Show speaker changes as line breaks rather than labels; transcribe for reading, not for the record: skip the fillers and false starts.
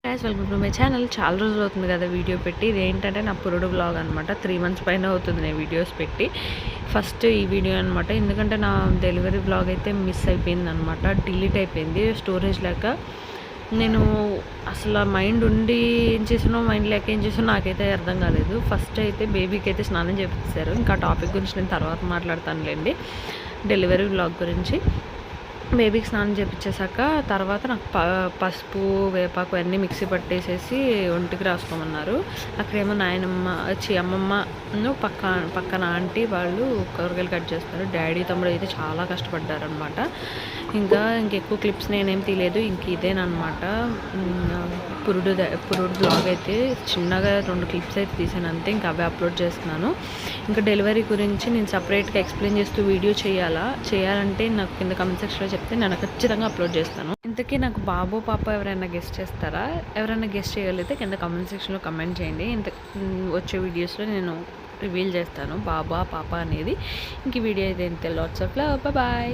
Guys, welcome to my channel. చాలా రోజులు అవుతుంది కదా వీడియో పెట్టి. ఇది ఏంటంటే నా పురుడు వ్లాగ్ అనమాట. 3 months పైన అవుతుంది నేను వీడియోస్ పెట్టి. ఫస్ట్ ఈ వీడియో అనమాట. ఎందుకంటే నా డెలివరీ వ్లాగ్ అయితే మిస్ అయిపోయింది అనమాట. డిలీట్ అయిపోయింది స్టోరేజ్ లేక. నేను అసలు మైండ్ ఉండి ఏం చేసానో, మైండ్ లేక ఏం చేసానో నాకైతే అర్థం కాలేదు. ఫస్ట్ అయితే బేబీకి అయితే స్నానం చేపించారు. ఇంకా టాపిక్ గురించి నేను తర్వాత మాట్లాడతానులేండి, డెలివరీ వ్లాగ్ గురించి. బేబీకి స్నానం చేపించేశాక తర్వాత నాకు పసుపు వేపాకు అన్నీ మిక్సీ పట్టేసేసి ఒంటికి రాసుకోమన్నారు. అక్కడేమో నాయనమ్మ అమ్మమ్మ పక్కన ఆంటీ వాళ్ళు కూరగాయలు కట్ చేస్తారు. డాడీ తమ్ముడు అయితే చాలా కష్టపడ్డారనమాట. ఇంకెక్కువ క్లిప్స్ నేనేం తీయలేదు. ఇదేనమాట పురుడు బ్లాగ్. అయితే చిన్నగా 2 క్లిప్స్ అయితే తీసాను అంతే. ఇంకా అవే అప్లోడ్ చేస్తున్నాను. ఇంకా డెలివరీ గురించి నేను సపరేట్గా ఎక్స్ప్లెయిన్ చేస్తూ వీడియో చేయాలంటే నాకు కింద కామెంట్ సెక్షన్లో చెప్తే నేను ఖచ్చితంగా అప్లోడ్ చేస్తాను. ఇంతకీ నాకు బాబు పాప ఎవరైనా గెస్ట్ చేస్తారా? ఎవరైనా గెస్ట్ చేయగలిగితే కింద కామెంట్ సెక్షన్లో కమెంట్ చేయండి. వచ్చే వీడియోస్లో నేను రివీల్ చేస్తాను బాబా పాప అనేది. ఇంక వీడియో అయితే ఇంతే. Lots of love. బాయ్.